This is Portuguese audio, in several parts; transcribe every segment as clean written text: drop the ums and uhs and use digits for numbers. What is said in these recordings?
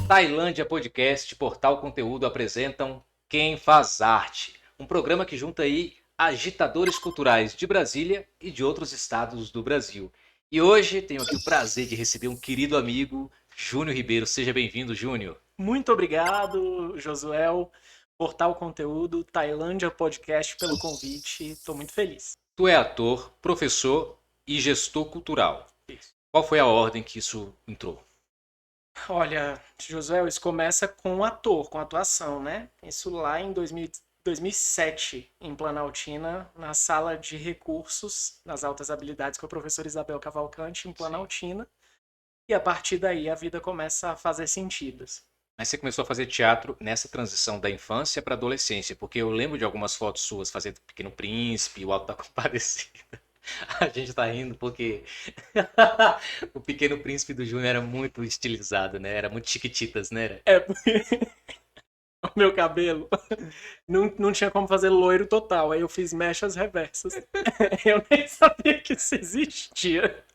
Tailândia Podcast, Portal Conteúdo apresentam Quem Faz Arte, um programa que junta aí agitadores culturais de Brasília e de outros estados do Brasil. E hoje tenho aqui o prazer de receber um querido amigo, Júnior Ribeiro. Seja bem-vindo, Júnior. Muito obrigado, Josuel, Portal Conteúdo, Tailândia Podcast, pelo convite. Estou muito feliz. Tu é ator, professor e gestor cultural. Isso. Qual foi a ordem que isso entrou? Olha, Josuel, isso começa com ator, com atuação, né? Isso lá em 2007, em Planaltina, na sala de recursos das altas habilidades com a professora Isabel Cavalcante, em Planaltina. E a partir daí a vida começa a fazer sentido. Mas você começou a fazer teatro nessa transição da infância para a adolescência, porque eu lembro de algumas fotos suas fazendo Pequeno Príncipe, o Alto da Compadecida. A gente tá rindo porque o Pequeno Príncipe do Júnior era muito estilizado, né? Era muito chiquititas, né? É, o meu cabelo não tinha como fazer loiro total, aí eu fiz mechas reversas. Eu nem sabia que isso existia.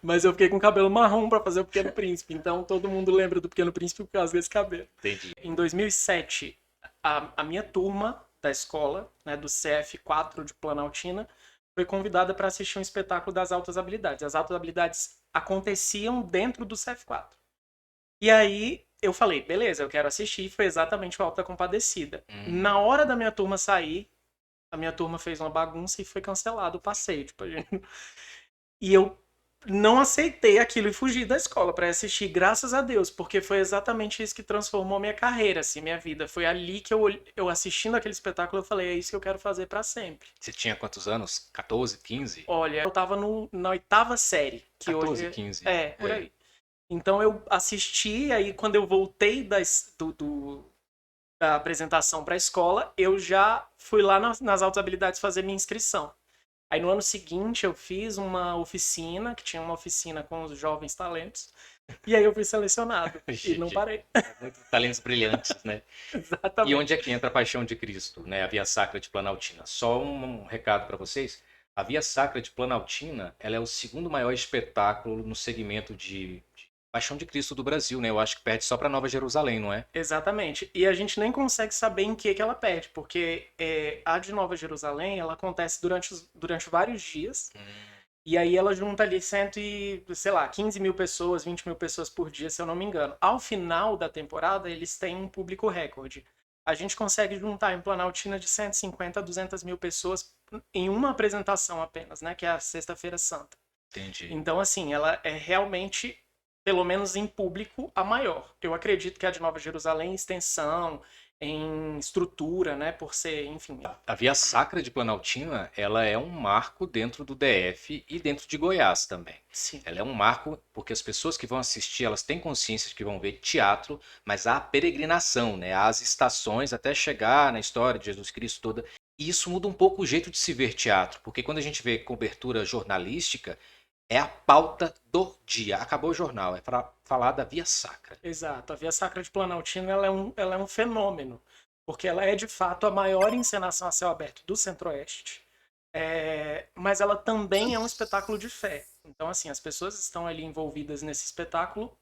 Mas eu fiquei com cabelo marrom pra fazer o Pequeno Príncipe, então todo mundo lembra do Pequeno Príncipe por causa desse cabelo. Entendi. Em 2007, a minha turma da escola, né, do CF4 de Planaltina, foi convidada para assistir um espetáculo das altas habilidades. As altas habilidades aconteciam dentro do CF4. E aí eu falei, beleza, eu quero assistir. Foi exatamente o Alto da Compadecida. Na hora da minha turma sair, a minha turma fez uma bagunça e foi cancelado o passeio. Tipo, E eu não aceitei aquilo e fugi da escola para assistir, graças a Deus, porque foi exatamente isso que transformou minha carreira, assim, minha vida. Foi ali que eu assistindo aquele espetáculo, eu falei, é isso que eu quero fazer para sempre. Você tinha quantos anos? 14, 15? Olha, eu tava na oitava série, que 14, hoje 15. é por aí. Então eu assisti, aí quando eu voltei da apresentação para a escola, eu já fui lá nas altas habilidades fazer minha inscrição. Aí no ano seguinte eu fiz uma oficina, que tinha uma oficina com os jovens talentos, e aí eu fui selecionado e não Gente, parei. muitos talentos brilhantes, né? E onde é Exatamente. que entra a Paixão de Cristo, né? A Via Sacra de Planaltina. Só um recado para vocês. A Via Sacra de Planaltina, ela é o segundo maior espetáculo no segmento de Paixão de Cristo do Brasil, né? Eu acho que perde só para Nova Jerusalém, não é? Exatamente. E a gente nem consegue saber em que ela perde, porque a de Nova Jerusalém, ela acontece durante vários dias, e aí ela junta ali sei lá, 15 mil pessoas, 20 mil pessoas por dia, se eu não me engano. Ao final da temporada, eles têm um público recorde. A gente consegue juntar em Planaltina de 150 a 200 mil pessoas em uma apresentação apenas, né? Que é a Sexta-feira Santa. Entendi. Então, assim, ela é realmente, pelo menos em público, a maior. Eu acredito que a de Nova Jerusalém, em extensão, em estrutura, né? Por ser, enfim. A Via Sacra de Planaltina, ela é um marco dentro do DF e dentro de Goiás também. Sim. Ela é um marco porque as pessoas que vão assistir, elas têm consciência de que vão ver teatro, mas há a peregrinação, né? Há as estações até chegar na história de Jesus Cristo toda. E isso muda um pouco o jeito de se ver teatro, porque quando a gente vê cobertura jornalística, é a pauta do dia. Acabou o jornal, é para falar da Via Sacra. Exato. A Via Sacra de Planaltina ela é um fenômeno, porque ela é de fato a maior encenação a céu aberto do Centro-Oeste, mas ela também é um espetáculo de fé. Então, assim, as pessoas estão ali envolvidas nesse espetáculo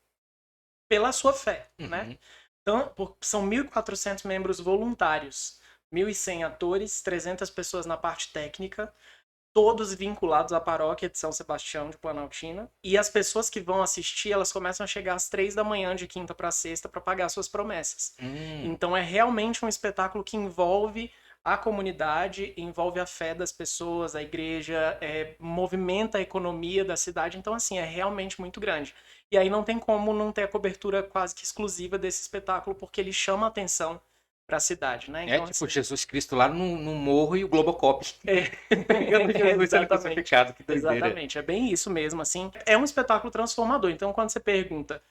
pela sua fé, né? Uhum. Então, são 1.400 membros voluntários, 1.100 atores, 300 pessoas na parte técnica, todos vinculados à paróquia de São Sebastião de Planaltina. E as pessoas que vão assistir, elas começam a chegar às 3 da manhã de quinta para sexta para pagar suas promessas. Então é realmente um espetáculo que envolve a comunidade, envolve a fé das pessoas, a igreja, movimenta a economia da cidade. Então, assim, é realmente muito grande. E aí não tem como não ter a cobertura quase que exclusiva desse espetáculo, porque ele chama a atenção para a cidade, né? É Então, tipo assim, Jesus Cristo lá no morro e o Globocop é, pegando Jesus sendo exatamente. crucificado, que doideira. Exatamente. É bem isso mesmo, assim. É um espetáculo transformador. Então, quando você pergunta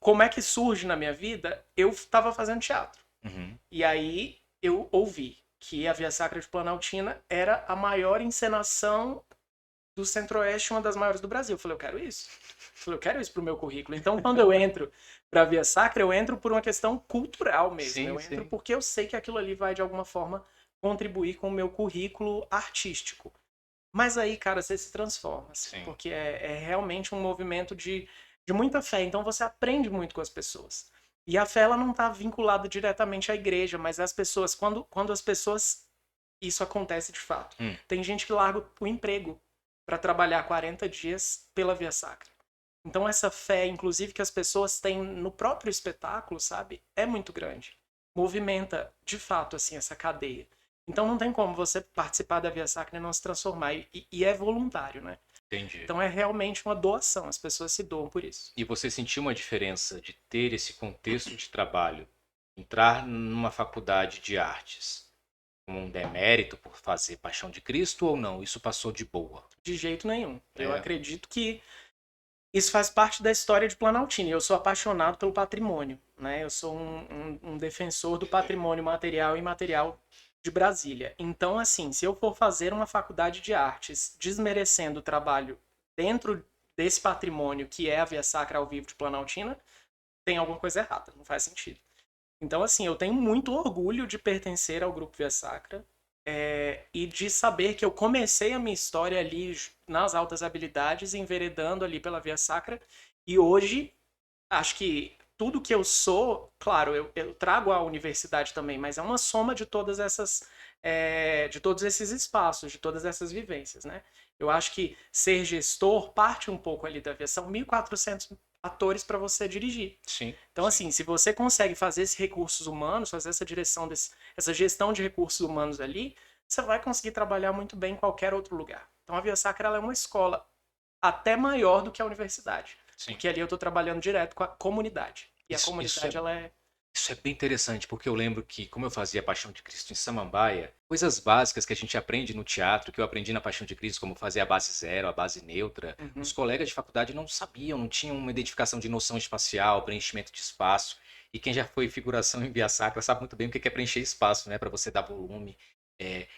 como é que surge na minha vida, eu estava fazendo teatro. Uhum. E aí eu ouvi que a Via Sacra de Planaltina era a maior encenação do Centro-Oeste, uma das maiores do Brasil. Eu falei, eu quero isso. Eu falei, eu quero isso pro meu currículo. Então, quando eu entro pra Via Sacra, eu entro por uma questão cultural mesmo. Sim, Eu entro sim. porque eu sei que aquilo ali vai, de alguma forma, contribuir com o meu currículo artístico. Mas aí, cara, você se transforma, assim, Sim. porque é realmente um movimento de muita fé. Então você aprende muito com as pessoas. E a fé ela não está vinculada diretamente à igreja, mas as pessoas, quando as pessoas, isso acontece de fato. Tem gente que larga o emprego para trabalhar 40 dias pela via sacra. Então essa fé, inclusive, que as pessoas têm no próprio espetáculo, sabe, é muito grande. Movimenta, de fato, assim, essa cadeia. Então não tem como você participar da via sacra e não se transformar. E é voluntário, né? Entendi. Então é realmente uma doação, as pessoas se doam por isso. E você sentiu uma diferença de ter esse contexto de trabalho, entrar numa faculdade de artes, como um demérito por fazer Paixão de Cristo ou não? Isso passou de boa? De jeito nenhum. Eu É. acredito que isso faz parte da história de Planaltina. Eu sou apaixonado pelo patrimônio, né? Eu sou um defensor do patrimônio material e imaterial de Brasília. Então, assim, se eu for fazer uma faculdade de artes desmerecendo o trabalho dentro desse patrimônio que é a Via Sacra ao vivo de Planaltina, tem alguma coisa errada, não faz sentido. Então, assim, eu tenho muito orgulho de pertencer ao Grupo Via Sacra e de saber que eu comecei a minha história ali nas altas habilidades, enveredando ali pela Via Sacra, e hoje acho que tudo que eu sou, claro, eu trago a universidade também, mas é uma soma de todas essas, de todos esses espaços, de todas essas vivências, né? Eu acho que ser gestor parte um pouco ali da Via, são 1.400 atores para você dirigir. Sim. Então, assim, se você consegue fazer esses recursos humanos, fazer essa direção, essa gestão de recursos humanos ali, você vai conseguir trabalhar muito bem em qualquer outro lugar. Então, a Via Sacra ela é uma escola até maior do que a universidade. Sim. Porque ali eu estou trabalhando direto com a comunidade. E a Isso comunidade, ela é... Isso é bem interessante, porque eu lembro que, como eu fazia Paixão de Cristo em Samambaia, coisas básicas que a gente aprende no teatro, que eu aprendi na Paixão de Cristo, como fazer a base zero, a base neutra, os colegas de faculdade não sabiam, não tinham uma identificação de noção espacial, preenchimento de espaço. E quem já foi figuração em Via Sacra sabe muito bem o que é preencher espaço, né, para você dar volume.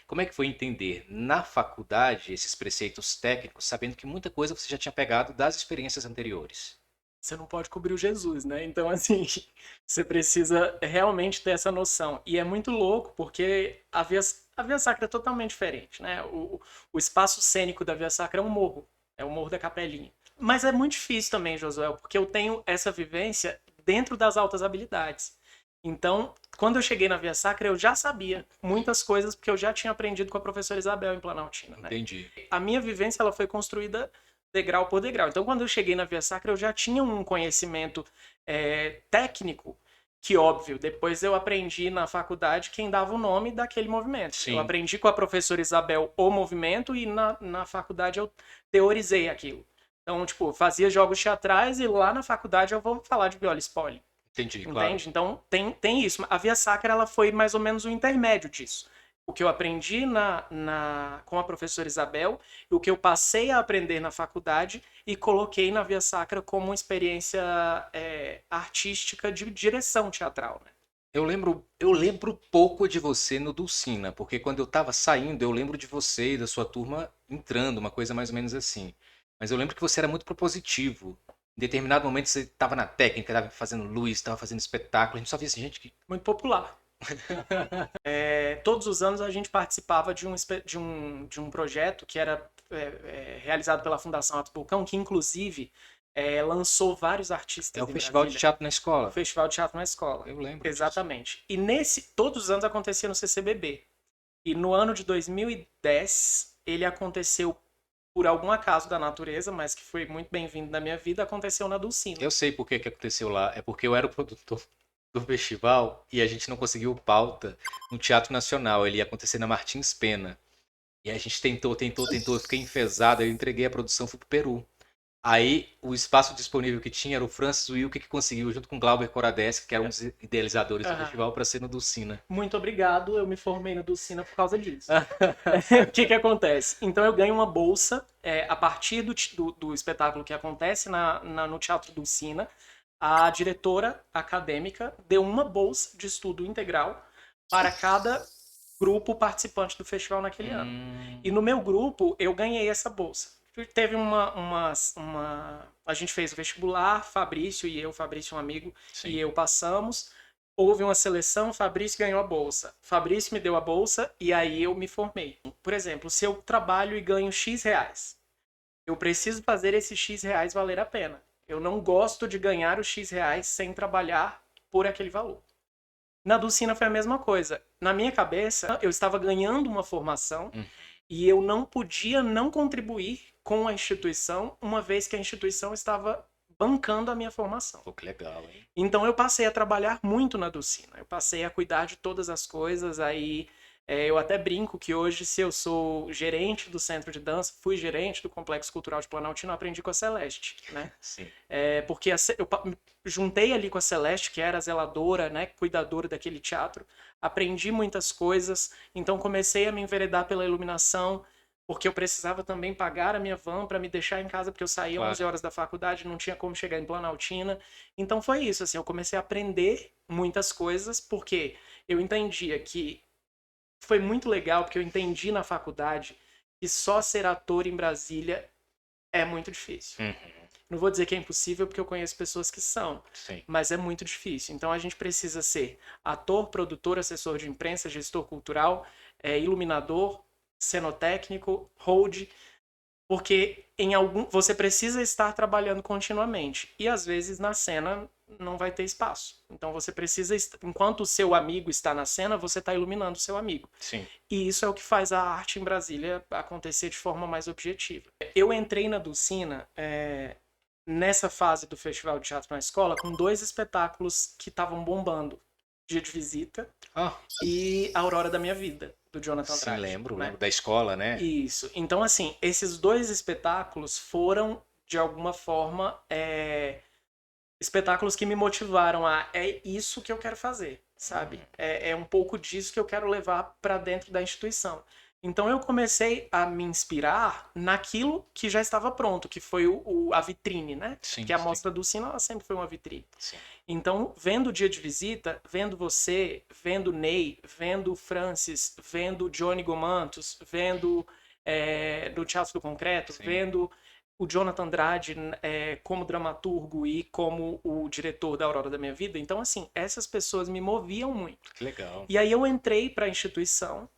Como é que foi entender na faculdade esses preceitos técnicos, sabendo que muita coisa você já tinha pegado das experiências anteriores? Você não pode cobrir o Jesus, né? Então, assim, você precisa realmente ter essa noção. E é muito louco, porque a Via Sacra é totalmente diferente, né? O espaço cênico da Via Sacra é um morro. É o Morro da Capelinha. Mas é muito difícil também, Josué, porque eu tenho essa vivência dentro das altas habilidades. Então, quando eu cheguei na Via Sacra, eu já sabia muitas coisas, porque eu já tinha aprendido com a professora Isabel em Planaltina, né? Entendi. A minha vivência ela foi construída degrau por degrau. Então, quando eu cheguei na Via Sacra, eu já tinha um conhecimento técnico, que, óbvio, depois eu aprendi na faculdade quem dava o nome daquele movimento. Sim. Eu aprendi com a professora Isabel o movimento e na faculdade eu teorizei aquilo. Então, tipo, fazia jogos teatrais e lá na faculdade eu vou falar de viola spoiler. Entendi, Entende? claro. Então, tem isso. A Via Sacra ela foi mais ou menos o intermédio disso. O que eu aprendi com a professora Isabel, o que eu passei a aprender na faculdade e coloquei na Via Sacra como uma experiência artística de direção teatral. Né? Eu lembro pouco de você no Dulcina, porque quando eu tava saindo, eu lembro de você e da sua turma entrando, uma coisa mais ou menos assim. Mas eu lembro que você era muito propositivo. Em determinado momento você tava na técnica, tava fazendo luz, tava fazendo espetáculo. A gente só via assim, gente que. Muito popular. Todos os anos a gente participava de um projeto que era realizado pela Fundação Atos Bulcão, que inclusive lançou vários artistas É o em festival de Brasília. teatro na O escola. Festival de Teatro na Escola. Eu lembro disso. Exatamente. E todos os anos acontecia no CCBB. E no ano de 2010, ele aconteceu por algum acaso da natureza, mas que foi muito bem-vindo na minha vida, aconteceu na Dulcina. Eu sei por que que aconteceu lá. É porque eu era o produtor do festival e a gente não conseguiu pauta no Teatro Nacional. Ele ia acontecer na Martins Pena. E a gente tentou, eu fiquei enfesado, eu entreguei a produção, fui pro Peru. Aí o espaço disponível que tinha era o Francis Wilke que conseguiu, junto com o Glauber Coradeschi, que era um dos idealizadores do festival, para ser no Dulcina. Muito obrigado, eu me formei no Dulcina por causa disso. O que acontece? Então eu ganho uma bolsa a partir do espetáculo que acontece no Teatro Dulcina. A diretora acadêmica deu uma bolsa de estudo integral para cada grupo participante do festival naquele ano. E no meu grupo, eu ganhei essa bolsa. Teve a gente fez o vestibular, Fabrício e eu, Fabrício um amigo, Sim. e eu passamos. Houve uma seleção, Fabrício ganhou a bolsa. Fabrício me deu a bolsa e aí eu me formei. Por exemplo, se eu trabalho e ganho X reais, eu preciso fazer esses X reais valer a pena. Eu não gosto de ganhar os X reais sem trabalhar por aquele valor. Na Dulcina foi a mesma coisa. Na minha cabeça, eu estava ganhando uma formação e eu não podia não contribuir com a instituição, uma vez que a instituição estava bancando a minha formação. Pô, que legal, hein? Então eu passei a trabalhar muito na Dulcina. Eu passei a cuidar de todas as coisas. Aí eu até brinco que hoje, se eu sou gerente do centro de dança, fui gerente do Complexo Cultural de Planaltina, eu aprendi com a Celeste, né? Sim. Porque eu juntei ali com a Celeste, que era a zeladora, né, cuidadora daquele teatro. Aprendi muitas coisas. Então comecei a me enveredar pela iluminação, porque eu precisava também pagar a minha van para me deixar em casa, porque eu saía Claro. 11 horas da faculdade, não tinha como chegar em Planaltina. Então foi isso, assim, eu comecei a aprender muitas coisas, porque eu entendia que foi muito legal, porque eu entendi na faculdade que só ser ator em Brasília é muito difícil. Não vou dizer que é impossível, porque eu conheço pessoas que são, Sim. mas é muito difícil. Então a gente precisa ser ator, produtor, assessor de imprensa, gestor cultural, iluminador, cenotécnico, hold, porque você precisa estar trabalhando continuamente e às vezes na cena não vai ter espaço. Então você precisa, enquanto o seu amigo está na cena, você está iluminando o seu amigo. Sim. E isso é o que faz a arte em Brasília acontecer de forma mais objetiva. Eu entrei na Dulcina nessa fase do Festival de Teatro na Escola com 2 espetáculos que estavam bombando. Dia de Visita e A Aurora da Minha Vida, do Jonathan Sim, Andrade. lembro Né? da escola, né? Isso. Então, assim, esses 2 espetáculos foram, de alguma forma, espetáculos que me motivaram é isso que eu quero fazer, sabe? É um pouco disso que eu quero levar para dentro da instituição. Então eu comecei a me inspirar naquilo que já estava pronto, que foi a vitrine, né? Sim, que a sim. Mostra Dulcina, ela sempre foi uma vitrine. Sim. Então, vendo o Dia de Visita, vendo você, vendo Ney, vendo Francis, vendo Johnny Gomantos, vendo do Teatro do Concreto, Sim. vendo o Jonathan Andrade como dramaturgo e como o diretor da Aurora da Minha Vida. Então, assim, essas pessoas me moviam muito. Que legal. E aí eu entrei para a instituição,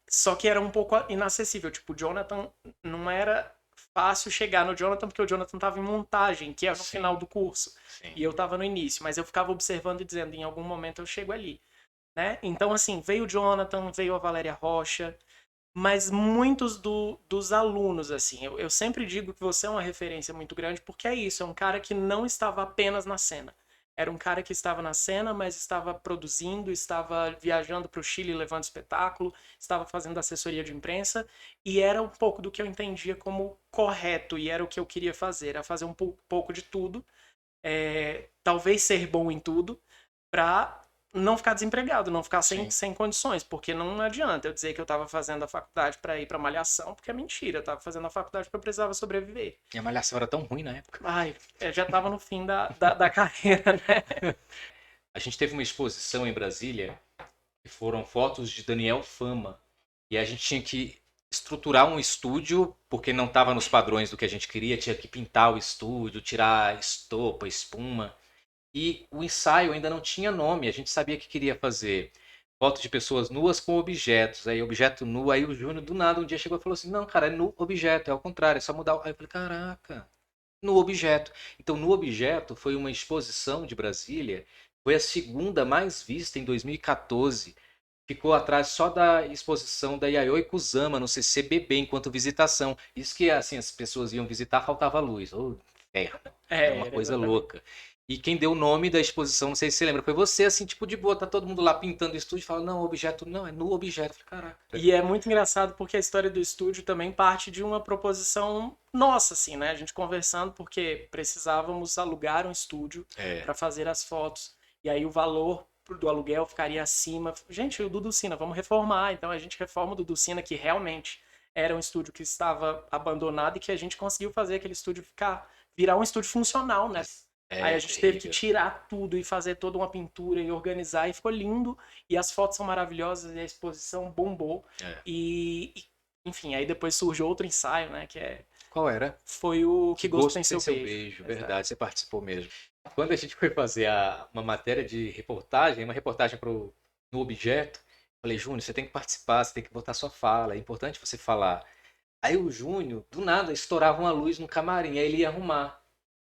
só que era um pouco inacessível. Tipo, o Jonathan não era fácil chegar no Jonathan, porque o Jonathan estava em montagem, que é no Sim. final do curso. Sim. E eu estava no início, mas eu ficava observando e dizendo, em algum momento eu chego ali. Né? Então, assim, veio o Jonathan, veio a Valéria Rocha, mas muitos dos alunos, assim, eu sempre digo que você é uma referência muito grande, porque é isso, é um cara que não estava apenas na cena. Era um cara que estava na cena, mas estava produzindo, estava viajando para o Chile levando espetáculo, estava fazendo assessoria de imprensa, e era um pouco do que eu entendia como correto, e era o que eu queria fazer, era fazer um pouco de tudo, talvez ser bom em tudo, para não ficar desempregado, não ficar sem condições, porque não adianta eu dizer que eu estava fazendo a faculdade para ir para Malhação, porque é mentira, eu estava fazendo a faculdade porque eu precisava sobreviver. E a Malhação era tão ruim na época. Ai, já estava no fim da carreira, né? A gente teve uma exposição em Brasília que foram fotos de Daniel Fama. E a gente tinha que estruturar um estúdio, porque não estava nos padrões do que a gente queria, tinha que pintar o estúdio, tirar estopa, espuma. E o ensaio ainda não tinha nome, a gente sabia que queria fazer foto de pessoas nuas com objetos, aí objeto nu, aí o Júnior do nada um dia chegou e falou assim, não cara, é nu objeto, é ao contrário, é só mudar, aí eu falei, caraca, no objeto. Então no objeto foi uma exposição de Brasília, foi a segunda mais vista em 2014, ficou atrás só da exposição da Yayoi Kusama no CCBB enquanto visitação, isso que assim as pessoas iam visitar, faltava luz, oh, inferno, era uma coisa Exatamente. louca. E quem deu o nome da exposição, não sei se você lembra, foi você, assim, tipo de boa, tá todo mundo lá pintando o estúdio e fala, não, objeto, não, é no objeto. Eu falei, caraca. E é muito engraçado porque a história do estúdio também parte de uma proposição nossa, assim, né? A gente conversando porque precisávamos alugar um estúdio para fazer as fotos. E aí o valor do aluguel ficaria acima. Gente, o Duducina, vamos reformar. Então a gente reforma o Duducina, que realmente era um estúdio que estava abandonado e que a gente conseguiu fazer aquele estúdio virar um estúdio funcional, né? Aí a gente teve que tirar tudo e fazer toda uma pintura e organizar e ficou lindo. E as fotos são maravilhosas e a exposição bombou. Enfim, aí depois surge outro ensaio, né? Qual era? Foi o Que Gosto Tem Seu Beijo. Verdade, você participou mesmo. Quando a gente foi fazer uma matéria de reportagem, uma reportagem no objeto, falei, Júnior, você tem que participar, você tem que botar sua fala, é importante você falar. Aí o Júnior, do nada, estourava uma luz no camarim, aí ele ia arrumar.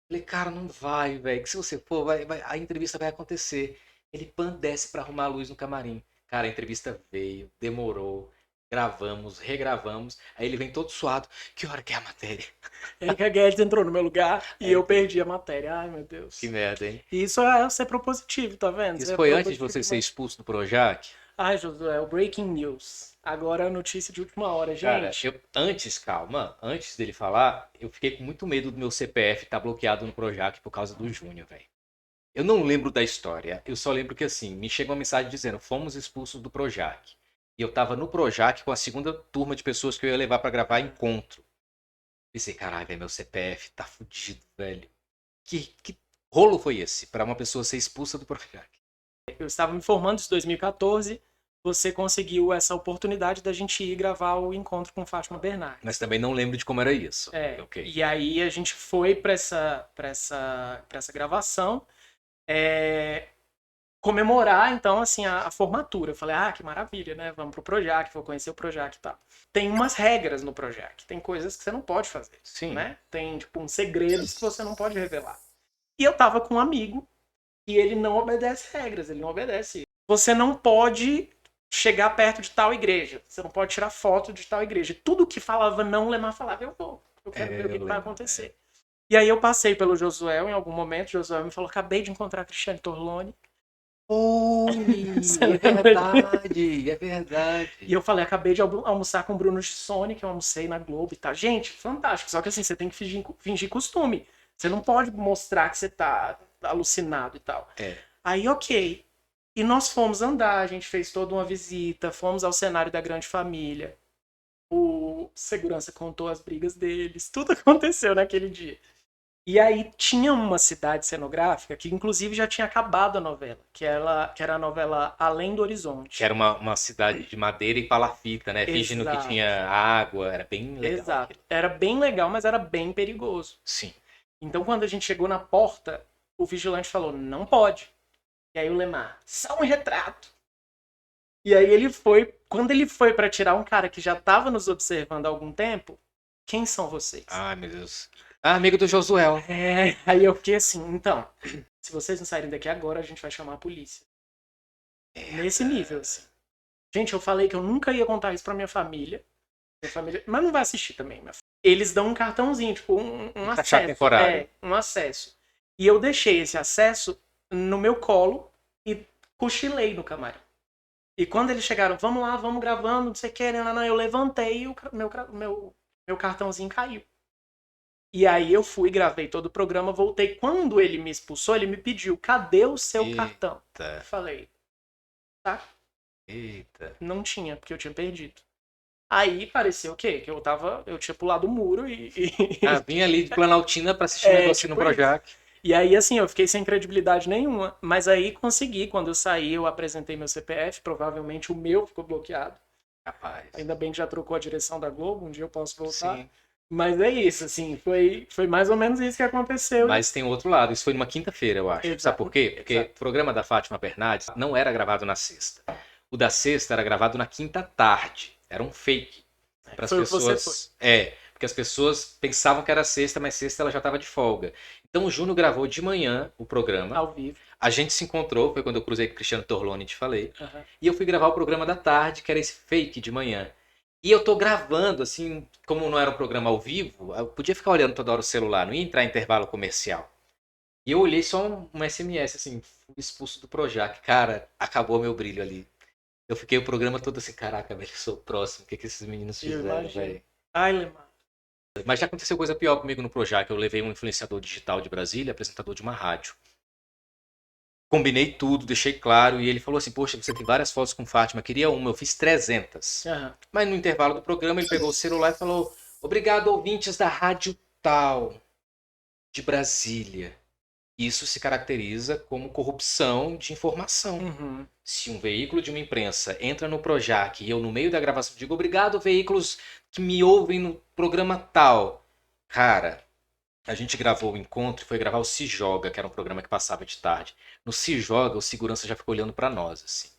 Falei, cara, não vai, velho. Que se você for, a entrevista vai acontecer. Ele pan desce pra arrumar a luz no camarim. Cara, a entrevista veio, demorou. Gravamos, regravamos. Aí ele vem todo suado. Que hora que é a matéria? Erika Guedes entrou no meu lugar e É, eu perdi a matéria. Ai, meu que Deus. merda, hein? E isso é ser propositivo, tá vendo? Isso Ser foi antes de propositivo você ser demais. expulso do Projac? Ai, Josué, o Breaking News. Agora a notícia de última hora, Cara, gente. calma, antes dele falar, eu fiquei com muito medo do meu CPF estar bloqueado no Projac por causa do Júnior, velho. Eu não lembro da história, eu só lembro que assim, me chega uma mensagem dizendo, fomos expulsos do Projac. E eu tava no Projac com a segunda turma de pessoas que eu ia levar pra gravar encontro. Pensei, caralho, velho, meu CPF tá fudido, velho. Que rolo foi esse pra uma pessoa ser expulsa do Projac? Eu estava me formando em 2014. Você conseguiu essa oportunidade da gente ir gravar o encontro com Fátima Bernardes. Mas também não lembro de como era isso. É, Ok. e aí a gente foi para essa gravação comemorar, então, assim, a formatura. Eu falei, ah, que maravilha, né? Vamos pro Projac, vou conhecer o Projac e tal. Tem umas regras no Projac, tem coisas que você não pode fazer, Sim. né? Tem, tipo, uns segredos que você não pode revelar. E eu tava com um amigo e ele não obedece regras, ele não obedece. Você não pode chegar perto de tal igreja, você não pode tirar foto de tal igreja. Tudo que falava não, o Lemar falava, eu vou, eu quero ver o que vai acontecer. E aí eu passei pelo Josué em algum momento, Josué me falou, acabei de encontrar a Cristiane Torlone. Oi, Você é lembra disso? verdade, é verdade. E eu falei, acabei de almoçar com o Bruno Gissoni, que eu almocei na Globo e tal. Gente, fantástico. Só que assim, você tem que fingir costume. Você não pode mostrar que você tá alucinado e tal. É. Aí, ok. E nós fomos andar, a gente fez toda uma visita, fomos ao cenário da Grande Família. O segurança contou as brigas deles, tudo aconteceu naquele dia. E aí tinha uma cidade cenográfica que inclusive já tinha acabado a novela, que era a novela Além do Horizonte. Que era uma cidade de madeira e palafita, né? Fingindo que Exato. tinha água, era bem legal. Exato. Aquilo. Era bem legal, mas era bem perigoso. Sim. Então quando a gente chegou na porta, o vigilante falou, não pode. E aí o Lemar, só um retrato. E aí quando ele foi para tirar um cara que já estava nos observando há algum tempo, quem são vocês? Ai, meu Deus. Ah, amigo do Josuel. Aí eu fiquei assim, então, se vocês não saírem daqui agora, a gente vai chamar a polícia. Nesse nível, assim. Gente, eu falei que eu nunca ia contar isso pra minha família. Mas não vai assistir também, minha filha. Eles dão um cartãozinho, tipo, um acesso. Temporário. Um acesso. E eu deixei esse acesso no meu colo e cochilei no camarim. E quando eles chegaram, vamos lá, vamos gravando, não sei o que, eu levantei e o meu cartãozinho caiu. E aí eu fui, gravei todo o programa, voltei. Quando ele me expulsou, ele me pediu, cadê o seu cartão? Eu falei, tá. Eita. Não tinha, porque eu tinha perdido. Aí pareceu o quê? Que eu tinha pulado o muro e. Ah, vim ali de Planaltina pra assistir um negócio tipo no Projac. E aí, assim, eu fiquei sem credibilidade nenhuma. Mas aí consegui, quando eu saí, eu apresentei meu CPF, provavelmente o meu ficou bloqueado. Rapaz. Ainda bem que já trocou a direção da Globo, um dia eu posso voltar. Sim. Mas é isso, assim, foi mais ou menos isso que aconteceu. Mas tem outro lado, isso foi numa quinta-feira, eu acho. Exato. Sabe por quê? Porque Exato. o programa da Fátima Bernardes não era gravado na sexta. O da sexta era gravado na quinta tarde. Era um fake. Para as pessoas. Porque as pessoas pensavam que era sexta, mas sexta ela já estava de folga. Então o Júnior gravou de manhã o programa. Ao vivo. A gente se encontrou, foi quando eu cruzei com o Cristiano Torlone e te falei. Uhum. E eu fui gravar o programa da tarde, que era esse fake de manhã. E eu tô gravando, assim, como não era um programa ao vivo, eu podia ficar olhando toda hora o celular, não ia entrar em intervalo comercial. E eu olhei só um SMS, assim, fui expulso do Projac. Cara, acabou meu brilho ali. Eu fiquei o programa todo assim, caraca, velho, eu sou o próximo, o que esses meninos fizeram, velho? Ai, Lemar. Mas já aconteceu coisa pior comigo no Projac. Eu levei um influenciador digital de Brasília, apresentador de uma rádio. Combinei tudo, deixei claro, e ele falou assim, poxa, você tem várias fotos com Fátima, queria uma, eu fiz 300. Uhum. Mas no intervalo do programa ele pegou o celular e falou, obrigado ouvintes da rádio tal, de Brasília. Isso se caracteriza como corrupção de informação. Uhum. Se um veículo de uma imprensa entra no Projac e eu no meio da gravação digo, obrigado veículos que me ouvem no programa tal. Cara, a gente gravou o encontro e foi gravar o Se Joga, que era um programa que passava de tarde. No Se Joga, o segurança já ficou olhando pra nós, assim.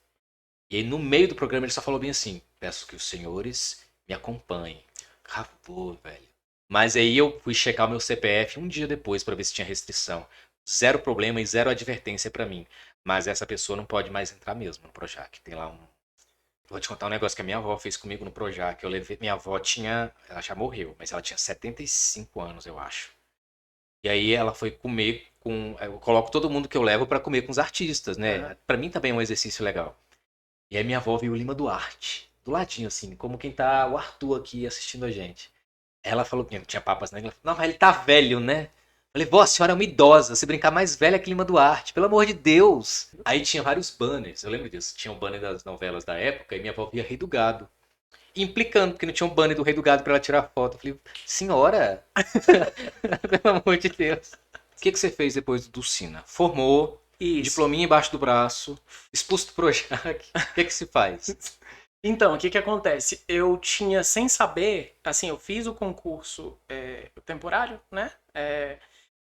E aí, no meio do programa, ele só falou bem assim: peço que os senhores me acompanhem. Acabou, velho. Mas aí eu fui checar o meu CPF um dia depois para ver se tinha restrição. Zero problema e zero advertência para mim. Mas essa pessoa não pode mais entrar mesmo no Projac. Tem lá um. Vou te contar um negócio que a minha avó fez comigo no Projac. Eu levei. Minha avó tinha. Ela já morreu, mas ela tinha 75 anos, eu acho. E aí ela foi comer com. Eu coloco todo mundo que eu levo para comer com os artistas, Aham. né? Para mim também é um exercício legal. E aí minha avó viu o Lima Duarte. Do ladinho, assim, como quem tá o Arthur aqui assistindo a gente. Ela falou que não tinha papas, né? Ela falou, não, mas ele tá velho, né? Falei, vó, a senhora é uma idosa. Se brincar mais velha que Lima Duarte, pelo amor de Deus. Aí tinha vários banners, eu lembro disso. Tinha um banner das novelas da época e minha avó via Rei do Gado. Implicando, porque não tinha um banner do Rei do Gado pra ela tirar foto. Eu falei, senhora, pelo amor de Deus. O que você fez depois do Sina? Formou, Isso. diplominha embaixo do braço, expulso do Projac. O que se faz? Então, o que que acontece? Eu tinha, sem saber, assim, eu fiz o concurso temporário, né?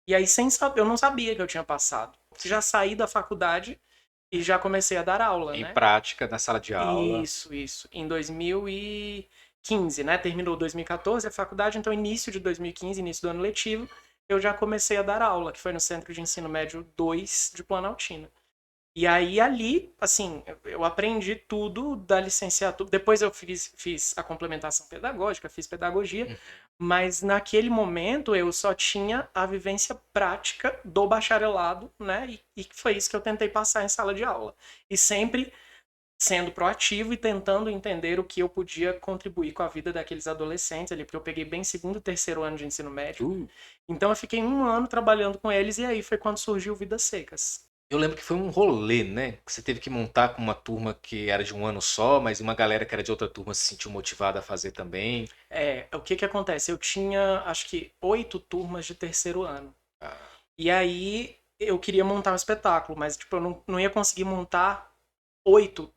E aí, sem saber, eu não sabia que eu tinha passado. Já saí da faculdade e já comecei a dar aula, Em né? prática, na sala de aula. Isso. Em 2015, né? Terminou 2014 a faculdade, então início de 2015, início do ano letivo, eu já comecei a dar aula, que foi no Centro de Ensino Médio 2 de Planaltina. E aí ali, assim, eu aprendi tudo da licenciatura. Depois eu fiz a complementação pedagógica, fiz pedagogia, mas naquele momento eu só tinha a vivência prática do bacharelado, né? E foi isso que eu tentei passar em sala de aula. E sempre sendo proativo e tentando entender o que eu podia contribuir com a vida daqueles adolescentes ali, porque eu peguei bem segundo e terceiro ano de ensino médio. Uh, Então eu fiquei um ano trabalhando com eles e aí foi quando surgiu Vidas Secas. Eu lembro que foi um rolê, né? Que você teve que montar com uma turma que era de um ano só, mas uma galera que era de outra turma se sentiu motivada a fazer também. O que que acontece? Eu tinha, acho que, 8 turmas de terceiro ano. Ah, E aí eu queria montar um espetáculo, mas tipo, eu não ia conseguir montar 8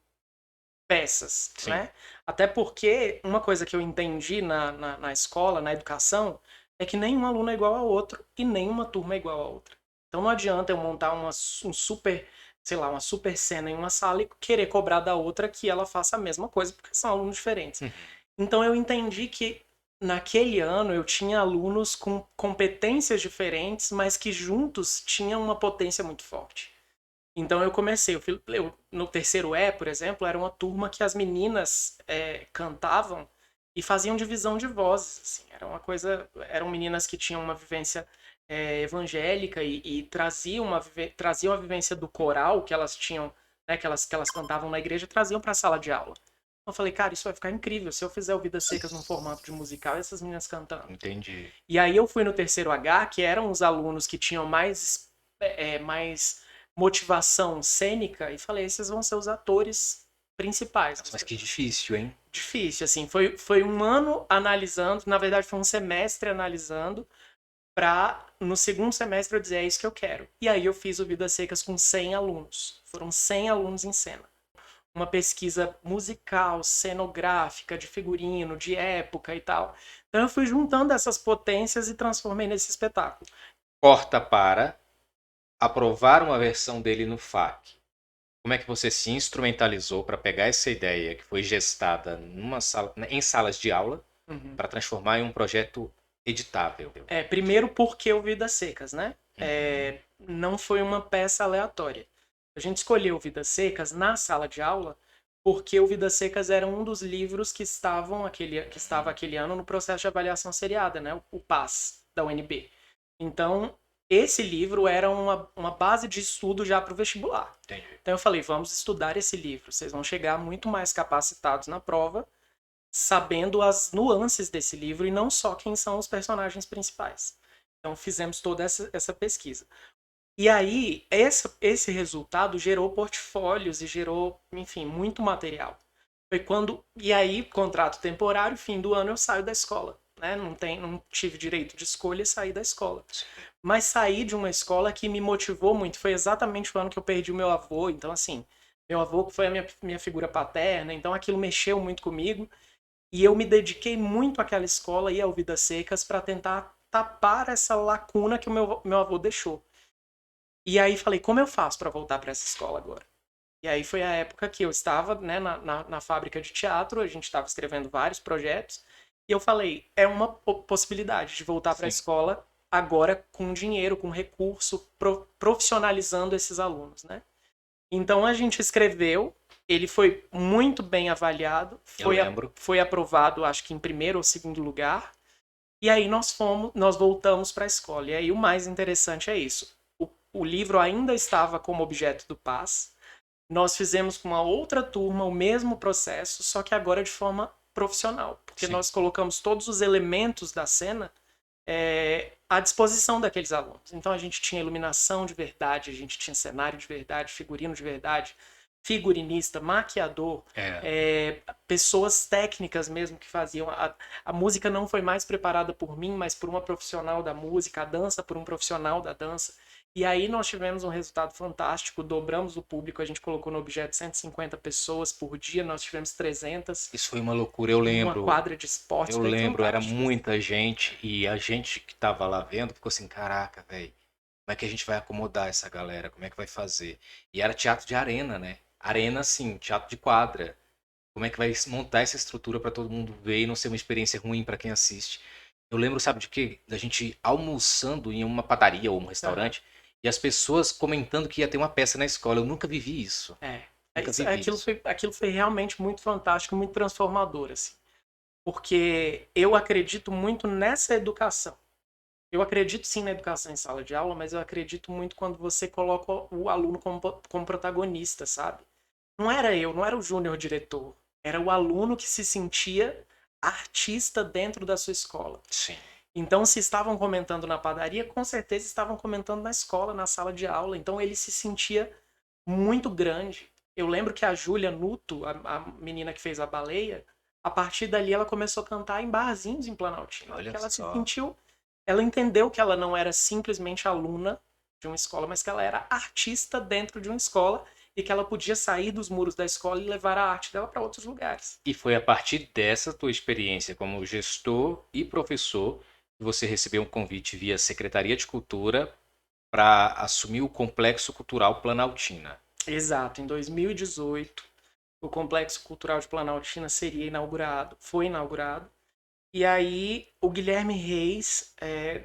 peças, sim. né? Até porque uma coisa que eu entendi na escola, na educação, é que nenhum aluno é igual ao outro e nenhuma turma é igual a outra. Então não adianta eu montar um super, sei lá, uma super cena em uma sala e querer cobrar da outra que ela faça a mesma coisa, porque são alunos diferentes. Uhum. Então eu entendi que naquele ano eu tinha alunos com competências diferentes, mas que juntos tinham uma potência muito forte. Então eu comecei, no terceiro por exemplo, era uma turma que as meninas cantavam e faziam divisão de vozes. Assim, era uma coisa, eram meninas que tinham uma vivência evangélica e traziam a vivência do coral que elas tinham, né, que elas cantavam na igreja, traziam para a sala de aula. Eu falei, cara, isso vai ficar incrível se eu fizer o Vidas Secas num formato de musical e essas meninas cantando. Entendi. E aí eu fui no terceiro H, que eram os alunos que tinham mais motivação cênica, e falei, esses vão ser os atores principais. Nossa, mas que difícil, hein? Difícil, assim, foi um ano analisando, na verdade foi um semestre analisando, para no segundo semestre eu dizer, é isso que eu quero. E aí eu fiz o Vidas Secas com 100 alunos. Foram 100 alunos em cena. Uma pesquisa musical, cenográfica, de figurino, de época e tal. Então eu fui juntando essas potências e transformei nesse espetáculo. Corta para aprovar uma versão dele no FAC. Como é que você se instrumentalizou para pegar essa ideia que foi gestada em salas de aula Uhum. para transformar em um projeto editável? Primeiro porque o Vidas Secas, né? Uhum. Não foi uma peça aleatória. A gente escolheu Vidas Secas na sala de aula porque o Vidas Secas era um dos livros que estava aquele ano no processo de avaliação seriada, né? O PAS da UNB. Então, esse livro era uma base de estudo já para o vestibular. Entendi. Então eu falei, vamos estudar esse livro. Vocês vão chegar muito mais capacitados na prova, sabendo as nuances desse livro e não só quem são os personagens principais. Então fizemos toda essa pesquisa. E aí, esse resultado gerou portfólios e gerou, enfim, muito material. Foi quando. E aí, contrato temporário, fim do ano, eu saio da escola. Né? Não tive direito de escolha e saí da escola. Mas saí de uma escola que me motivou muito. Foi exatamente o ano que eu perdi o meu avô. Então, assim, meu avô foi a minha figura paterna, então aquilo mexeu muito comigo. E eu me dediquei muito àquela escola e ao Vidas Secas para tentar tapar essa lacuna que o meu avô deixou. E aí falei, como eu faço para voltar para essa escola agora? E aí foi a época que eu estava, né, na fábrica de teatro, a gente estava escrevendo vários projetos, E eu falei, é uma possibilidade de voltar para a Sim, escola agora com dinheiro, com recurso, profissionalizando esses alunos, né? Então a gente escreveu, ele foi muito bem avaliado, eu lembro. foi aprovado, acho que em primeiro ou segundo lugar. E aí nós voltamos para a escola. E aí o mais interessante é isso. O livro ainda estava como objeto do PAS. Nós fizemos com uma outra turma o mesmo processo, só que agora de forma profissional, porque Sim. nós colocamos todos os elementos da cena à disposição daqueles alunos. Então a gente tinha iluminação de verdade, a gente tinha cenário de verdade, figurino de verdade, figurinista, maquiador, É. pessoas técnicas mesmo que faziam. A música não foi mais preparada por mim, mas por uma profissional da música, a dança por um profissional da dança. E aí nós tivemos um resultado fantástico, dobramos o público, a gente colocou no objeto 150 pessoas por dia, nós tivemos 300, Isso foi uma loucura, eu uma lembro. quadra de esportes, Eu foi lembro, era fantástico. muita gente e a gente que tava lá vendo ficou assim, caraca, velho, como é que a gente vai acomodar essa galera? Como é que vai fazer? E era teatro de arena, né? Arena, sim, teatro de quadra. Como é que vai montar essa estrutura para todo mundo ver e não ser uma experiência ruim para quem assiste? Eu lembro, sabe de quê? Da gente almoçando em uma padaria ou um Aham. restaurante e as pessoas comentando que ia ter uma peça na escola. Eu nunca vivi isso. É. Nunca vivi isso. Aquilo foi realmente muito fantástico, muito transformador, assim. Porque eu acredito muito nessa educação. Eu acredito sim na educação em sala de aula, mas eu acredito muito quando você coloca o aluno como protagonista, sabe? Não era eu, não era o júnior diretor. Era o aluno que se sentia artista dentro da sua escola. Sim. Então, se estavam comentando na padaria, com certeza estavam comentando na escola, na sala de aula. Então, ele se sentia muito grande. Eu lembro que a Júlia Nuto, a menina que fez a baleia, a partir dali ela começou a cantar em barzinhos em Planaltina, Olha porque ela se só. sentiu, ela entendeu que ela não era simplesmente aluna de uma escola, mas que ela era artista dentro de uma escola e que ela podia sair dos muros da escola e levar a arte dela para outros lugares. E foi a partir dessa tua experiência como gestor e professor que você recebeu um convite via Secretaria de Cultura para assumir o Complexo Cultural Planaltina. Exato, em 2018, o Complexo Cultural de Planaltina seria inaugurado, foi inaugurado. E aí o Guilherme Reis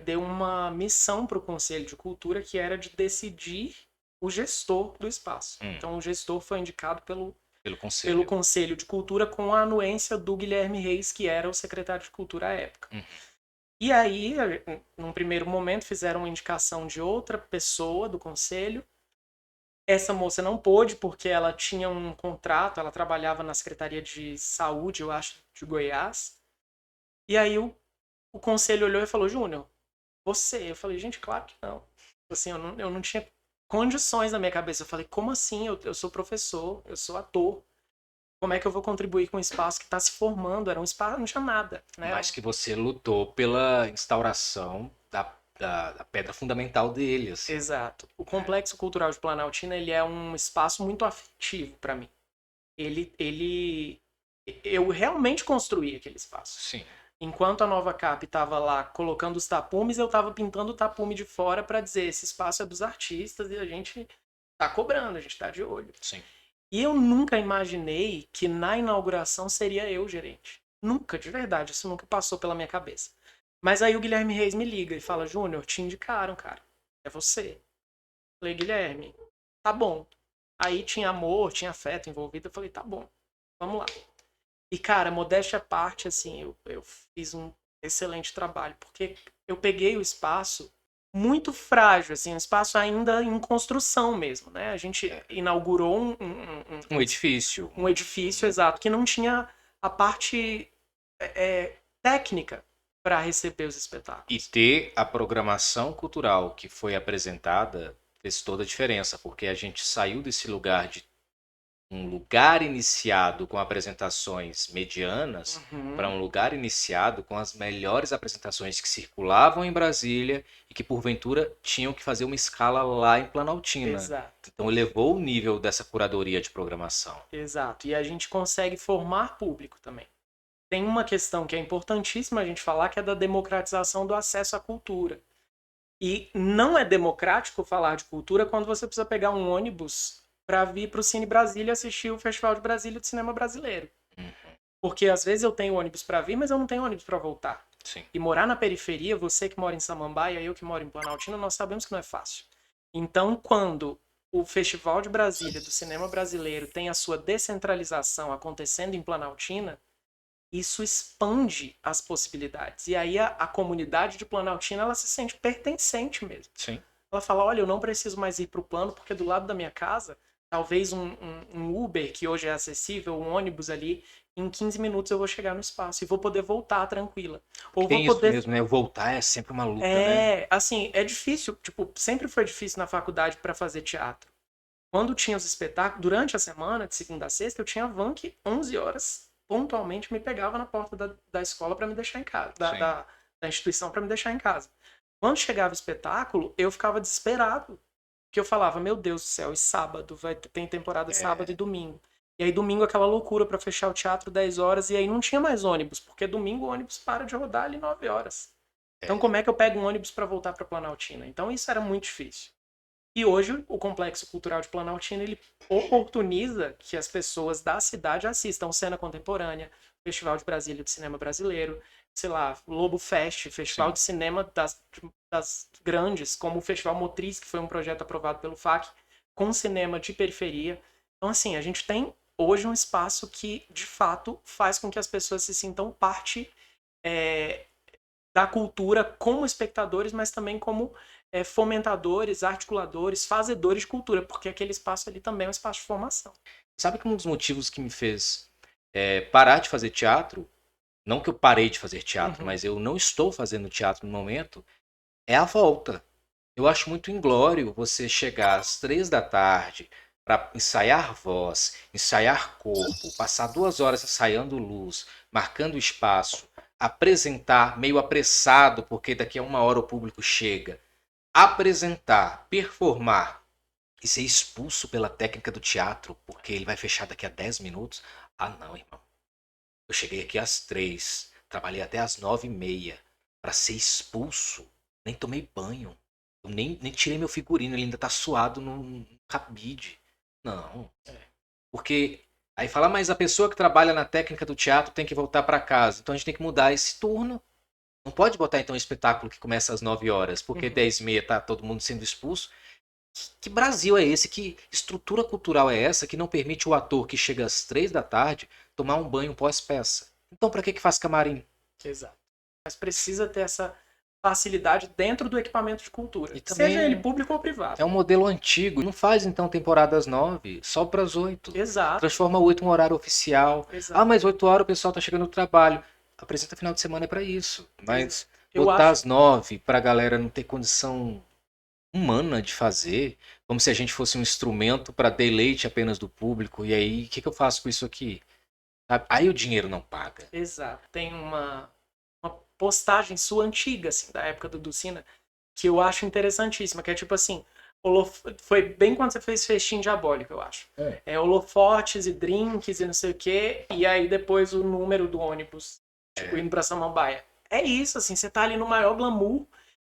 deu uma missão para o Conselho de Cultura que era de decidir o gestor do espaço. Hum, Então o gestor foi indicado pelo pelo conselho. Conselho de Cultura com a anuência do Guilherme Reis, que era o secretário de Cultura à época. Hum. E aí, num primeiro momento, fizeram uma indicação de outra pessoa do conselho. Essa moça não pôde porque ela tinha um contrato, ela trabalhava na Secretaria de Saúde, eu acho, de Goiás. E aí o conselho olhou e falou: Júnior, você? Eu falei: gente, claro que não. Assim, eu não tinha condições na minha cabeça. Eu falei: como assim? Eu sou professor, eu sou ator. Como é que eu vou contribuir com um espaço que está se formando? Era um espaço, não tinha nada, né? Mas que você lutou pela instauração da pedra fundamental dele, assim. Exato. O Né? Complexo Cultural de Planaltina, ele é um espaço muito afetivo para mim. Ele, eu realmente construí aquele espaço. Sim. Enquanto a Nova Cap estava lá colocando os tapumes, eu estava pintando o tapume de fora para dizer: esse espaço é dos artistas e a gente tá cobrando, a gente tá de olho. Sim. E eu nunca imaginei que na inauguração seria eu gerente. Nunca, de verdade, isso nunca passou pela minha cabeça. Mas aí o Guilherme Reis me liga e fala: Júnior, te indicaram, cara. É você. Falei: Guilherme, tá bom. Aí tinha amor, tinha afeto envolvido. Eu falei: tá bom, vamos lá. E, cara, modéstia à parte, assim, eu fiz um excelente trabalho, porque eu peguei o espaço muito frágil, assim, um espaço ainda em construção mesmo, né? A gente inaugurou Um edifício. um edifício, exato, que não tinha a parte técnica para receber os E espetáculos. ter a programação cultural que foi apresentada fez toda a diferença, porque a gente saiu desse lugar de um lugar iniciado com apresentações medianas para Uhum, um lugar iniciado com as melhores apresentações que circulavam em Brasília e que porventura tinham que fazer uma escala lá em Planaltina. exato, Então elevou o nível dessa curadoria de programação. exato. E a gente consegue formar público também. Tem uma questão que é importantíssima a gente falar, que é da democratização do acesso à cultura. E não é democrático falar de cultura quando você precisa pegar um ônibus para vir para o Cine Brasília assistir o Festival de Brasília de Cinema Brasileiro. Porque às vezes eu tenho ônibus para vir, mas eu não tenho ônibus para voltar. Sim. E morar na periferia, você que mora em Samambaia, eu que moro em Planaltina, nós sabemos que não é fácil. Então, quando o Festival de Brasília do cinema brasileiro tem a sua descentralização acontecendo em Planaltina, isso expande as possibilidades. E aí a comunidade de Planaltina, ela se sente pertencente mesmo. Sim. Ela fala, olha, eu não preciso mais ir para o plano, porque do lado da minha casa, talvez um Uber, que hoje é acessível, um ônibus ali, em 15 minutos eu vou chegar no espaço e vou poder voltar tranquila. Ou vou Tem isso poder... mesmo, né? Voltar é sempre uma luta, né? Assim, é difícil, tipo, sempre foi difícil na faculdade para fazer teatro. Quando tinha os espetáculos, durante a semana, de segunda a sexta, eu tinha van que 11 horas, pontualmente, me pegava na porta da escola para me deixar em casa, da instituição para me deixar em casa. Quando chegava o espetáculo, eu ficava desesperado. Porque eu falava, meu Deus do céu, e sábado, tem temporada sábado e domingo. E aí domingo aquela loucura para fechar o teatro 10 horas, e aí não tinha mais ônibus, porque domingo o ônibus para de rodar ali 9 horas. Então como é que eu pego um ônibus para voltar para Planaltina? Então isso era muito difícil. E hoje o Complexo Cultural de Planaltina, ele oportuniza que as pessoas da cidade assistam cena contemporânea, Festival de Brasília de Cinema Brasileiro, sei lá, Lobo Fest, Festival Sim. de Cinema das grandes, como o Festival Motriz, que foi um projeto aprovado pelo FAC, com cinema de periferia. Então, assim, a gente tem hoje um espaço que, de fato, faz com que as pessoas se sintam parte da cultura como espectadores, mas também como fomentadores, articuladores, fazedores de cultura, porque aquele espaço ali também é um espaço de formação. Sabe que um dos motivos que me fez parar de fazer teatro, não que eu parei de fazer teatro, mas eu não estou fazendo teatro no momento, é a volta. Eu acho muito inglório você chegar às 3 da tarde para ensaiar voz, ensaiar corpo, passar 2 horas ensaiando luz, marcando espaço, apresentar meio apressado, porque daqui a 1 hora o público chega, apresentar, performar e ser expulso pela técnica do teatro, porque ele vai fechar daqui a 10 minutos. Ah, não, irmão. Eu cheguei aqui às 3, trabalhei até às 9h30 para ser expulso. Nem tomei banho. Eu nem tirei meu figurino, ele ainda tá suado no cabide. Não. Porque aí fala, mas a pessoa que trabalha na técnica do teatro tem que voltar para casa. Então a gente tem que mudar esse turno. Não pode botar então um espetáculo que começa às 9 horas, porque 10h30 tá todo mundo sendo expulso. Que Brasil é esse? Que estrutura cultural é essa que não permite o ator que chega às 3 da tarde tomar um banho pós-peça? Então pra que faz camarim? Exato. Mas precisa ter essa facilidade dentro do equipamento de cultura, E também seja ele público ou privado. é um modelo antigo. Não faz então temporadas 9, só para as 8. Exato. Transforma 8 em um horário oficial. Exato. Ah, mas 8 horas o pessoal tá chegando no trabalho. Apresenta final de semana para isso. Mas botar às 9 pra galera não ter condição humana de fazer, como se a gente fosse um instrumento para deleite apenas do público. E aí, o que eu faço com isso aqui? Aí o dinheiro não paga. Exato. Tem uma postagem sua antiga, assim, da época do Ducina, que eu acho interessantíssima, que é tipo assim, foi bem quando você fez Festim Diabólico, eu acho. Holofotes e drinks e não sei o quê, e aí depois o número do ônibus, tipo, indo pra Samambaia. É isso, assim, você tá ali no maior glamour,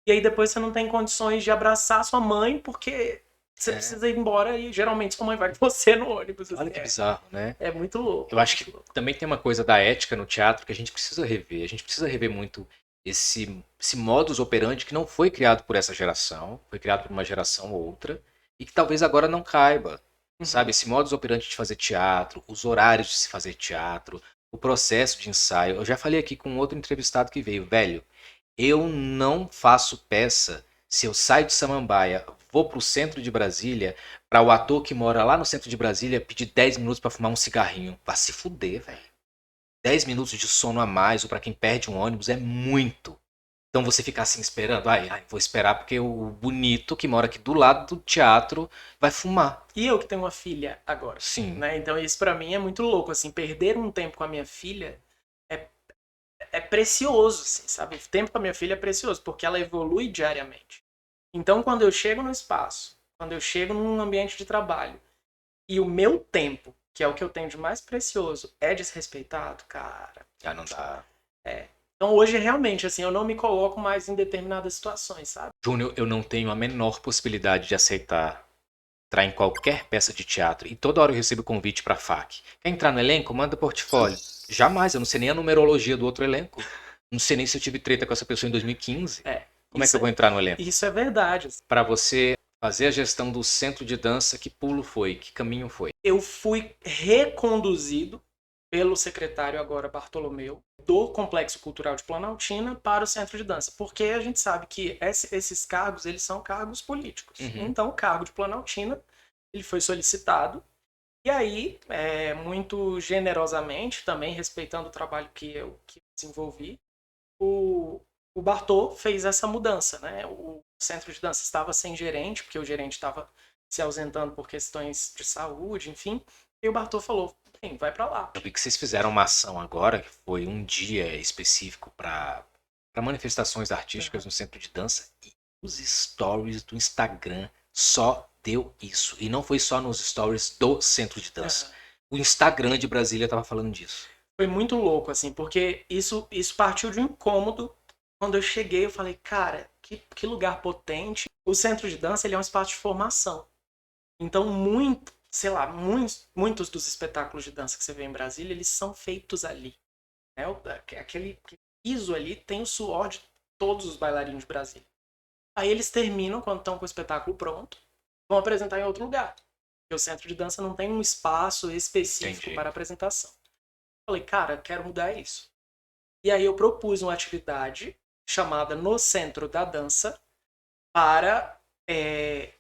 e aí depois você não tem condições de abraçar sua mãe, porque você precisa ir embora e geralmente sua mãe vai com você no ônibus. Assim, Olha que bizarro, né? É muito louco. Eu acho que também tem uma coisa da ética no teatro que a gente precisa rever. A gente precisa rever muito esse modus operandi que não foi criado por essa geração, foi criado por uma geração ou outra, e que talvez agora não caiba. Sabe, esse modus operandi de fazer teatro, os horários de se fazer teatro, o processo de ensaio. Eu já falei aqui com outro entrevistado que veio, velho, eu não faço peça se eu saio de Samambaia, vou pro centro de Brasília, para o ator que mora lá no centro de Brasília pedir 10 minutos para fumar um cigarrinho. Vai se fuder, velho. 10 minutos de sono a mais, ou para quem perde um ônibus, é muito. Então você ficar assim esperando, vou esperar porque o bonito que mora aqui do lado do teatro vai fumar. E eu que tenho uma filha agora. Sim. Né? Então isso pra mim é muito louco, assim, perder um tempo com a minha filha é precioso, assim, sabe? O tempo com a minha filha é precioso, porque ela evolui diariamente. Então quando eu chego no espaço, quando eu chego num ambiente de trabalho, e o meu tempo, que é o que eu tenho de mais precioso, é desrespeitado, cara. Já não dá. Então hoje realmente, assim, eu não me coloco mais em determinadas situações, sabe? Júnior, eu não tenho a menor possibilidade de aceitar entrar em qualquer peça de teatro. E toda hora eu recebo convite para FAC. Quer entrar no elenco? Manda portfólio. Jamais, eu não sei nem a numerologia do outro elenco. Não sei nem se eu tive treta com essa pessoa em 2015. Como é que eu vou entrar no elenco? Isso é verdade. Para você fazer a gestão do centro de dança, que pulo foi? Que caminho foi? Eu fui reconduzido pelo secretário agora Bartolomeu do Complexo Cultural de Planaltina para o Centro de Dança, porque a gente sabe que esses cargos, eles são cargos políticos. Então, o cargo de Planaltina, ele foi solicitado, e aí, muito generosamente, também respeitando o trabalho que eu desenvolvi, o Bartô fez essa mudança, né? O Centro de Dança estava sem gerente, porque o gerente estava se ausentando por questões de saúde, enfim, e o Bartô falou, bem, vai para lá. Eu vi que vocês fizeram uma ação agora, que foi um dia específico para manifestações artísticas no centro de dança, e os stories do Instagram só deu isso. E não foi só nos stories do centro de dança. O Instagram de Brasília estava falando disso. Foi muito louco, assim, porque isso partiu de um incômodo. Quando eu cheguei, eu falei, cara, que lugar potente. O centro de dança, ele é um espaço de formação. Então, muitos dos espetáculos de dança que você vê em Brasília, eles são feitos ali. Aquele piso ali tem o suor de todos os bailarinos de Brasília. Aí eles terminam, quando estão com o espetáculo pronto, vão apresentar em outro lugar. Porque o centro de dança não tem um espaço específico para apresentação. Falei, cara, quero mudar isso. E aí eu propus uma atividade chamada No Centro da Dança para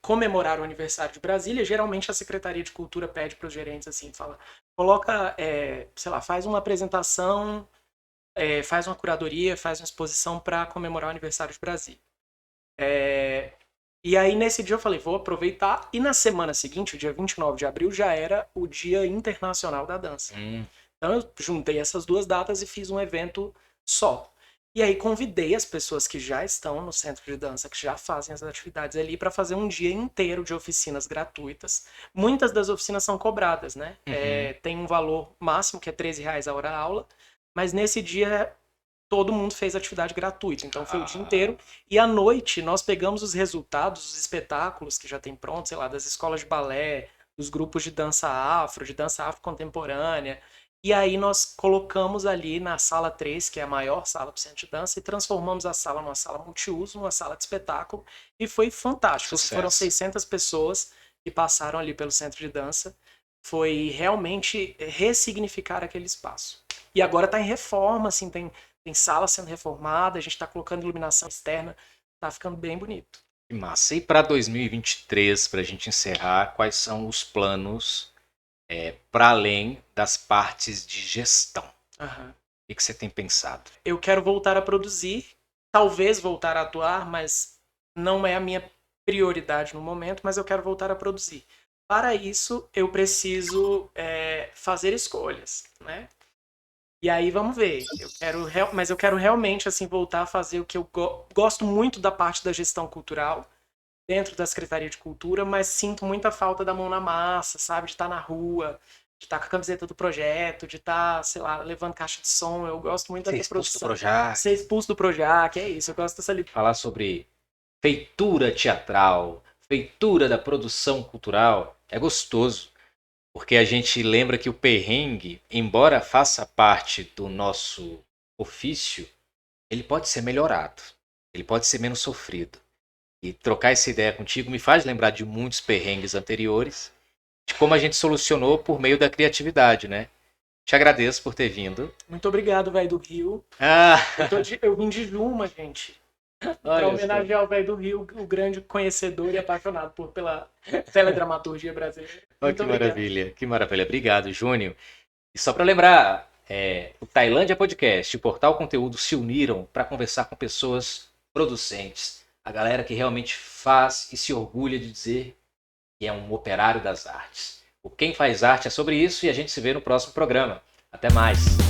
comemorar o aniversário de Brasília. Geralmente a Secretaria de Cultura pede para os gerentes assim, fala, coloca, sei lá, faz uma apresentação, faz uma curadoria, faz uma exposição para comemorar o aniversário de Brasília. E aí nesse dia eu falei, vou aproveitar. E na semana seguinte, o dia 29 de abril, já era o Dia Internacional da Dança. Então eu juntei essas duas datas e fiz um evento só. E aí convidei as pessoas que já estão no centro de dança, que já fazem as atividades ali, para fazer um dia inteiro de oficinas gratuitas. Muitas das oficinas são cobradas, né? Tem um valor máximo, que é R$13 a hora-aula, mas nesse dia todo mundo fez atividade gratuita, então foi o dia inteiro. E à noite nós pegamos os resultados dos espetáculos que já tem pronto, sei lá, das escolas de balé, dos grupos de dança afro contemporânea. E aí nós colocamos ali na sala 3, que é a maior sala do centro de dança, e transformamos a sala numa sala multiuso, numa sala de espetáculo, e foi fantástico. Foram 600 pessoas que passaram ali pelo centro de dança. Foi realmente ressignificar aquele espaço. E agora está em reforma, assim, tem sala sendo reformada, a gente está colocando iluminação externa, tá ficando bem bonito. Que massa. E para 2023, para a gente encerrar, quais são os planos para além das partes de gestão? O que você tem pensado? Eu quero voltar a produzir, talvez voltar a atuar, mas não é a minha prioridade no momento, mas eu quero voltar a produzir. Para isso, eu preciso fazer escolhas, né? E aí vamos ver. Mas eu quero realmente assim voltar a fazer o que eu gosto muito da parte da gestão cultural dentro da Secretaria de Cultura, mas sinto muita falta da mão na massa, sabe? De estar na rua, de estar com a camiseta do projeto, de estar, sei lá, levando caixa de som. Eu gosto muito dessa produção. Ser expulso do Projac, é isso. Eu gosto dessa liberdade. Falar sobre feitura teatral, feitura da produção cultural, é gostoso. Porque a gente lembra que o perrengue, embora faça parte do nosso ofício, ele pode ser melhorado. Ele pode ser menos sofrido. E trocar essa ideia contigo me faz lembrar de muitos perrengues anteriores, de como a gente solucionou por meio da criatividade, né? Te agradeço por ter vindo. Muito obrigado, velho do Rio. Eu vim de Juma, gente. Para homenagear o velho do Rio, o grande conhecedor e apaixonado pela teledramaturgia brasileira. Que maravilha, que maravilha. Obrigado, Júnior. E só para lembrar, o Tailândia Podcast e o Portal Conteúdo se uniram para conversar com pessoas producentes. A galera que realmente faz e se orgulha de dizer que é um operário das artes. O Quem Faz Arte é sobre isso e a gente se vê no próximo programa. Até mais!